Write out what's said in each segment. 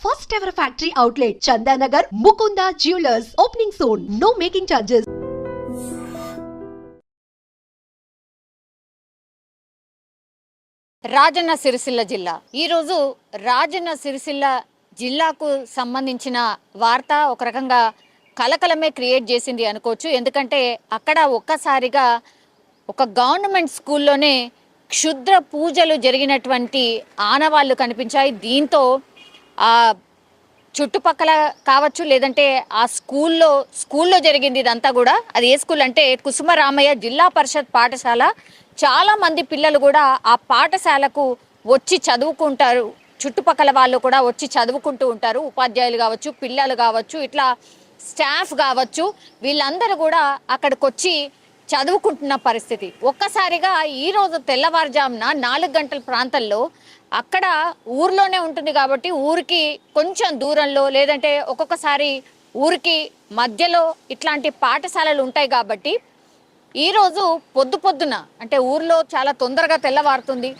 First ever factory outlet, Chandanagar, Mukunda Jewelers, opening soon. No making charges. Rajanna Sircilla జిల్లా ఈరోజు రాజన్న సిరిసిల్ల జిల్లాకు సంబంధించిన వార్త ఒక రకంగా కలకలమే క్రియేట్ చేసింది అనుకోవచ్చు. ఎందుకంటే అక్కడ ఒక్కసారిగా ఒక గవర్నమెంట్ స్కూల్లోనే క్షుద్ర పూజలు జరిగినటువంటి ఆనవాళ్లు కనిపించాయి. దీంతో ఆ చుట్టుపక్కల కావచ్చు, లేదంటే ఆ స్కూల్లో జరిగింది ఇదంతా కూడా. అది ఏ స్కూల్ అంటే కుసుమరామయ్య జిల్లా పరిషత్ పాఠశాల. చాలా మంది పిల్లలు కూడా ఆ పాఠశాలకు వచ్చి చదువుకుంటారు. చుట్టుపక్కల వాళ్ళు కూడా వచ్చి చదువుకుంటూ ఉంటారు. ఉపాధ్యాయులు కావచ్చు, పిల్లలు కావచ్చు, ఇట్లా స్టాఫ్ కావచ్చు, వీళ్ళందరూ కూడా అక్కడికి వచ్చి చదువుకుంటున్న పరిస్థితి. ఒక్కసారిగా ఈరోజు తెల్లవారుజామున 4 గంటల ప్రాంతంలో అక్కడ ఊర్లోనే ఉంటుంది కాబట్టి ఊరికి కొంచెం దూరంలో, లేదంటే ఒక్కొక్కసారి ఊరికి మధ్యలో ఇట్లాంటి పాఠశాలలు ఉంటాయి కాబట్టి ఈరోజు పొద్దున అంటే ఊర్లో చాలా తొందరగా తెల్లవారుతుంది.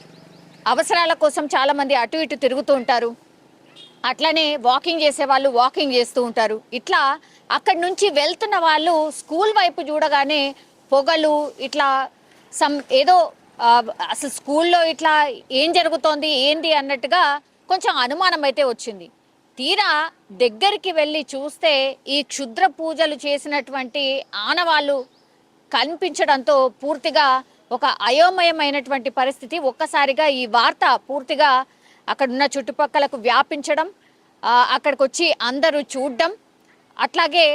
అవసరాల కోసం చాలామంది అటు ఇటు తిరుగుతూ ఉంటారు. అట్లనే వాకింగ్ చేసే వాళ్ళు వాకింగ్ చేస్తూ ఉంటారు. ఇట్లా అక్కడి నుంచి వెళ్తున్న వాళ్ళు స్కూల్ వైపు చూడగానే పొగలు, ఇట్లా ఏదో అసలు స్కూల్లో ఇట్లా ఏం జరుగుతోంది ఏంది అన్నట్టుగా కొంచెం అనుమానం అయితే వచ్చింది. తీరా దగ్గరికి వెళ్ళి చూస్తే ఈ క్షుద్ర పూజలు చేసినటువంటి ఆనవాళ్ళు కనిపించడంతో పూర్తిగా ఒక అయోమయమైనటువంటి పరిస్థితి. ఒక్కసారిగా ఈ వార్త పూర్తిగా అక్కడున్న చుట్టుపక్కలకు వ్యాపించడం, అక్కడికి వచ్చి అందరూ చూడడం, అట్లాగే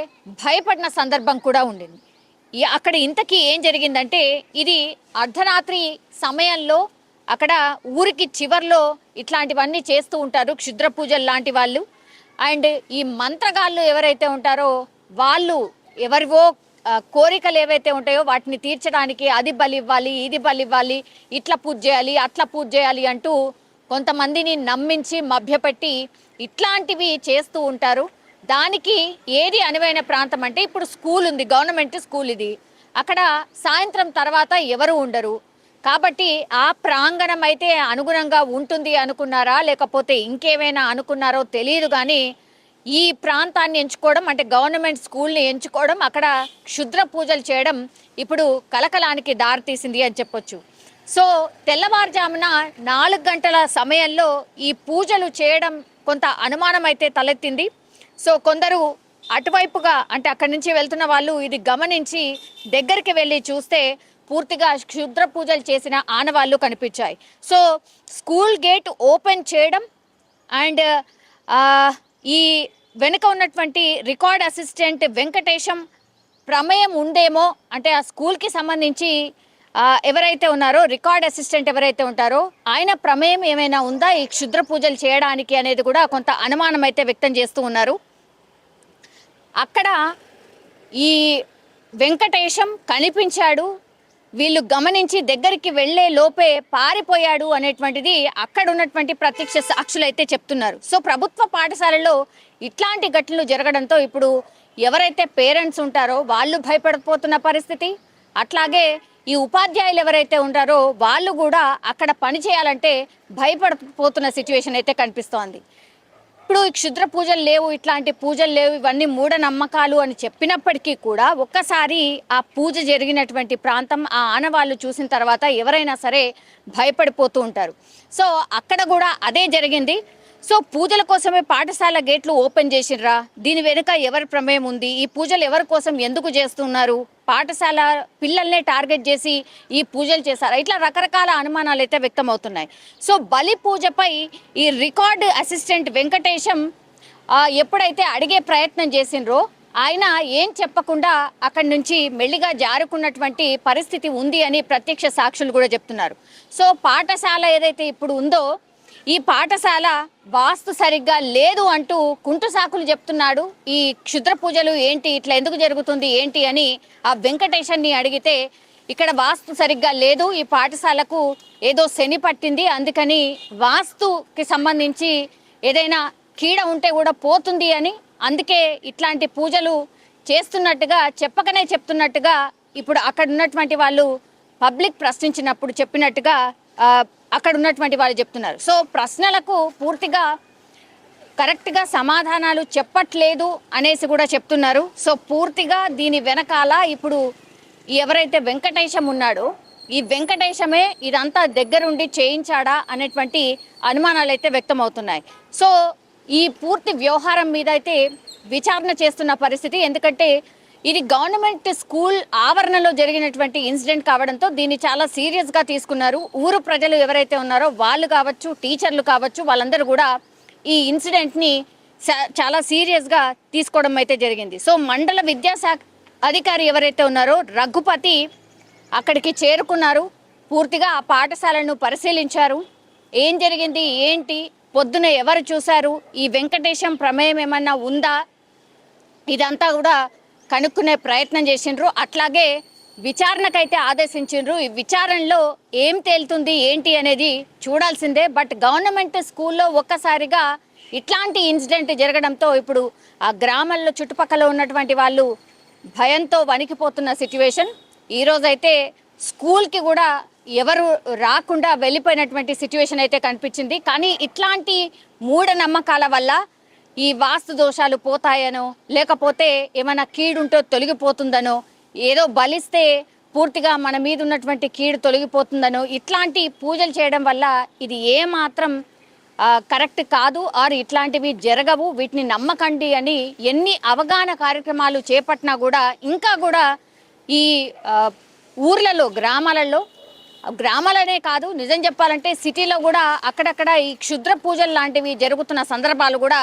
భయపడిన సందర్భం కూడా ఉండింది. అక్కడ ఇంతకీ ఏం జరిగిందంటే, ఇది అర్ధరాత్రి సమయంలో అక్కడ ఊరికి చివర్లో ఇట్లాంటివన్నీ చేస్తూ ఉంటారు, క్షుద్ర పూజలు లాంటి వాళ్ళు. అండ్ ఈ మంత్రగాళ్ళు ఎవరైతే ఉంటారో వాళ్ళు ఎవరివో కోరికలు ఏవైతే ఉంటాయో వాటిని తీర్చడానికి అది బలి ఇవ్వాలి, ఇది బలి ఇవ్వాలి, ఇట్లా పూజ చేయాలి, అట్లా పూజ చేయాలి అంటూ కొంతమందిని నమ్మించి మభ్యపెట్టి ఇట్లాంటివి చేస్తూ ఉంటారు. దానికి ఏది అనువైన ప్రాంతం అంటే, ఇప్పుడు స్కూల్ ఉంది, గవర్నమెంట్ స్కూల్ ఇది. అక్కడ సాయంత్రం తర్వాత ఎవరు ఉండరు కాబట్టి ఆ ప్రాంగణం అయితే అనుగుణంగా ఉంటుంది అనుకున్నారా, లేకపోతే ఇంకేమైనా అనుకున్నారో తెలియదు. కానీ ఈ ప్రాంతాన్ని ఎంచుకోవడం అంటే గవర్నమెంట్ స్కూల్ని ఎంచుకోవడం, అక్కడ క్షుద్ర పూజలు చేయడం ఇప్పుడు కలకలానికి దారితీసింది అని చెప్పొచ్చు. సో తెల్లవారుజామున 4 గంటల సమయంలో ఈ పూజలు చేయడం కొంత అనుమానం అయితే తలెత్తింది. సో కొందరు అటువైపుగా అంటే అక్కడి నుంచి వెళ్తున్న వాళ్ళు ఇది గమనించి దగ్గరికి వెళ్ళి చూస్తే పూర్తిగా క్షుద్ర పూజలు చేసిన ఆనవాళ్ళు కనిపించాయి. సో స్కూల్ గేట్ ఓపెన్ చేయడం అండ్ ఈ వెనుక ఉన్నటువంటి రికార్డ్ అసిస్టెంట్ వెంకటేశం ప్రమేయం ఉందేమో, అంటే ఆ స్కూల్కి సంబంధించి ఎవరైతే ఉన్నారో రికార్డ్ అసిస్టెంట్ ఎవరైతే ఉంటారో ఆయన ప్రమేయం ఏమైనా ఉందా ఈ క్షుద్ర పూజలు చేయడానికి అనేది కూడా కొంత అనుమానం అయితే వ్యక్తం చేస్తూ ఉన్నారు. అక్కడ ఈ వెంకటేశం కనిపించాడు, వీళ్ళు గమనించి దగ్గరికి వెళ్లే లోపే పారిపోయాడు అనేటువంటిది అక్కడ ఉన్నటువంటి ప్రత్యక్ష సాక్షులు అయితే చెప్తున్నారు. సో ప్రభుత్వ పాఠశాలలో ఇట్లాంటి ఘటనలు జరగడంతో ఇప్పుడు ఎవరైతే పేరెంట్స్ ఉంటారో వాళ్ళు భయపడిపోతున్న పరిస్థితి, అట్లాగే ఈ ఉపాధ్యాయులు ఎవరైతే ఉంటారో వాళ్ళు కూడా అక్కడ పని చేయాలంటే భయపడిపోతున్న సిచ్యువేషన్ అయితే కనిపిస్తోంది. ఇప్పుడు ఈ క్షుద్ర పూజలు లేవు, ఇట్లాంటి పూజలు లేవు, ఇవన్నీ మూఢనమ్మకాలు అని చెప్పినప్పటికీ కూడా ఒక్కసారి ఆ పూజ జరిగినటువంటి ప్రాంతం, ఆ ఆనవాళ్ళు చూసిన తర్వాత ఎవరైనా సరే భయపడిపోతూ ఉంటారు. సో అక్కడ కూడా అదే జరిగింది. సో పూజల కోసమే పాఠశాల గేట్లు ఓపెన్ చేసిర్రా, దీని వెనుక ఎవరి ప్రమేయం ఉంది, ఈ పూజలు ఎవరి కోసం ఎందుకు చేస్తున్నారు, పాఠశాల పిల్లల్నే టార్గెట్ చేసి ఈ పూజలు చేశారా, ఇట్లా రకరకాల అనుమానాలు అయితే వ్యక్తం అవుతున్నాయి. సో బలి పూజపై ఈ రికార్డ్ అసిస్టెంట్ వెంకటేశం ఎప్పుడైతే అడిగే ప్రయత్నం చేసిండ్రో ఆయన ఏం చెప్పకుండా అక్కడి నుంచి మెల్లిగా జారుకున్నటువంటి పరిస్థితి ఉంది అని ప్రత్యక్ష సాక్షులు కూడా చెప్తున్నారు. సో పాఠశాల ఏదైతే ఇప్పుడు ఉందో ఈ పాఠశాల వాస్తు సరిగ్గా లేదు అంటూ కుంటు సాకులు చెప్తున్నాడు. ఈ క్షుద్ర పూజలు ఏంటి, ఇట్లా ఎందుకు జరుగుతుంది ఏంటి అని ఆ వెంకటేశాన్ని అడిగితే ఇక్కడ వాస్తు సరిగ్గా లేదు, ఈ పాఠశాలకు ఏదో శని పట్టింది, అందుకని వాస్తుకి సంబంధించి ఏదైనా కీడ ఉంటే కూడా పోతుంది అని, అందుకే ఇట్లాంటి పూజలు చేస్తున్నట్టుగా చెప్పకనే చెప్తున్నట్టుగా ఇప్పుడు అక్కడ ఉన్నటువంటి వాళ్ళు పబ్లిక్ ప్రశ్నించినప్పుడు చెప్పినట్టుగా అక్కడ ఉన్నటువంటి వాళ్ళు చెప్తున్నారు. సో ప్రశ్నలకు పూర్తిగా కరెక్ట్గా సమాధానాలు చెప్పట్లేదు అనేసి కూడా చెప్తున్నారు. సో పూర్తిగా దీని వెనకాల ఇప్పుడు ఎవరైతే వెంకటేశం ఉన్నాడో ఈ వెంకటేశమే ఇదంతా దగ్గరుండి చేయించాడా అనేటువంటి అనుమానాలు అయితే వ్యక్తం అవుతున్నాయి. సో ఈ పూర్తి వ్యవహారం మీద అయితే విచారణ చేస్తున్న పరిస్థితి. ఎందుకంటే ఇది గవర్నమెంట్ స్కూల్ ఆవరణలో జరిగినటువంటి ఇన్సిడెంట్ కావడంతో దీన్ని చాలా సీరియస్గా తీసుకున్నారు. ఊరు ప్రజలు ఎవరైతే ఉన్నారో వాళ్ళు కావచ్చు, టీచర్లు కావచ్చు, వాళ్ళందరూ కూడా ఈ ఇన్సిడెంట్ని చాలా సీరియస్గా తీసుకోవడం అయితే జరిగింది. సో మండల విద్యాశాఖ అధికారి ఎవరైతే ఉన్నారో రఘుపతి అక్కడికి చేరుకున్నారు. పూర్తిగా ఆ పాఠశాలను పరిశీలించారు. ఏం జరిగింది, ఏంటి, పొద్దున ఎవరు చూశారు, ఈ వెంకటేశం ప్రమేయం ఏమన్నా ఉందా, ఇదంతా కూడా కనుక్కునే ప్రయత్నం చేసిండ్రు. అట్లాగే విచారణకైతే ఆదేశించిండ్రు. ఈ విచారణలో ఏం తేలుతుంది ఏంటి అనేది చూడాల్సిందే. బట్ గవర్నమెంట్ స్కూల్లో ఒక్కసారిగా ఇట్లాంటి ఇన్సిడెంట్ జరగడంతో ఇప్పుడు ఆ గ్రామాల్లో చుట్టుపక్కల ఉన్నటువంటి వాళ్ళు భయంతో వణికిపోతున్న సిచ్యువేషన్. ఈరోజైతే స్కూల్కి కూడా ఎవరు రాకుండా వెళ్ళిపోయినటువంటి సిచ్యువేషన్ అయితే కనిపించింది. కానీ ఇట్లాంటి మూఢనమ్మకాల వల్ల ఈ వాస్తు దోషాలు పోతాయనో, లేకపోతే ఏమైనా కీడుంటో తొలగిపోతుందనో, ఏదో బలిస్తే పూర్తిగా మన మీద ఉన్నటువంటి కీడు తొలగిపోతుందనో, ఇట్లాంటి పూజలు చేయడం వల్ల ఇది ఏమాత్రం కరెక్ట్ కాదు, ఆర్ ఇట్లాంటివి జరగవు, వీటిని నమ్మకండి అని ఎన్ని అవగాహన కార్యక్రమాలు చేపట్టినా కూడా ఇంకా కూడా ఈ ఊర్లలో గ్రామాలనే కాదు, నిజం చెప్పాలంటే సిటీలో కూడా అక్కడక్కడ ఈ క్షుద్ర పూజలు లాంటివి జరుగుతున్న సందర్భాలు కూడా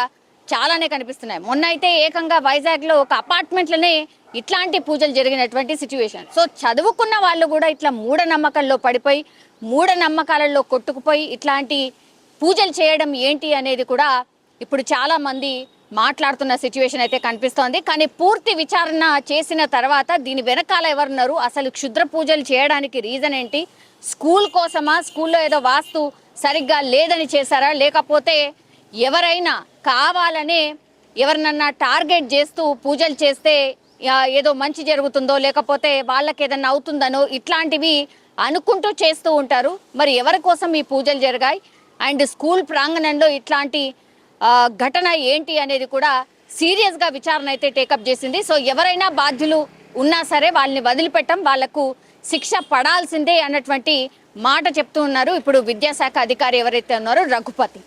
చాలానే కనిపిస్తున్నాయి. మొన్న అయితే ఏకంగా వైజాగ్లో ఒక అపార్ట్మెంట్లోనే ఇట్లాంటి పూజలు జరిగినటువంటి సిచ్యువేషన్. సో చదువుకున్న వాళ్ళు కూడా ఇట్లా మూఢనమ్మకాల్లో పడిపోయి, మూఢనమ్మకాలలో కొట్టుకుపోయి ఇట్లాంటి పూజలు చేయడం ఏంటి అనేది కూడా ఇప్పుడు చాలా మంది మాట్లాడుతున్న సిచ్యువేషన్ అయితే కనిపిస్తోంది. కానీ పూర్తి విచారణ చేసిన తర్వాత దీని వెనకాల ఎవరున్నారు, అసలు క్షుద్ర పూజలు చేయడానికి రీజన్ ఏంటి, స్కూల్ కోసమా, స్కూల్లో ఏదో వాస్తు సరిగ్గా లేదని చేశారా, లేకపోతే ఎవరైనా కావాలనే ఎవరినన్నా టార్గెట్ చేస్తూ పూజలు చేస్తే ఏదో మంచి జరుగుతుందో, లేకపోతే వాళ్ళకి ఏదన్నా అవుతుందనో ఇట్లాంటివి అనుకుంటూ చేస్తూ ఉంటారు. మరి ఎవరి కోసం ఈ పూజలు జరిగాయి అండ్ స్కూల్ ప్రాంగణంలో ఇట్లాంటి ఘటన ఏంటి అనేది కూడా సీరియస్గా విచారణ అయితే టేకప్ చేసింది. సో ఎవరైనా బాధ్యులు ఉన్నా సరే వాళ్ళని వదిలిపెట్టం, వాళ్లకు శిక్ష పడాల్సిందే అన్నటువంటి మాట చెప్తూ ఉన్నారు ఇప్పుడు విద్యాశాఖ అధికారి ఎవరైతే ఉన్నారో రఘుపతి.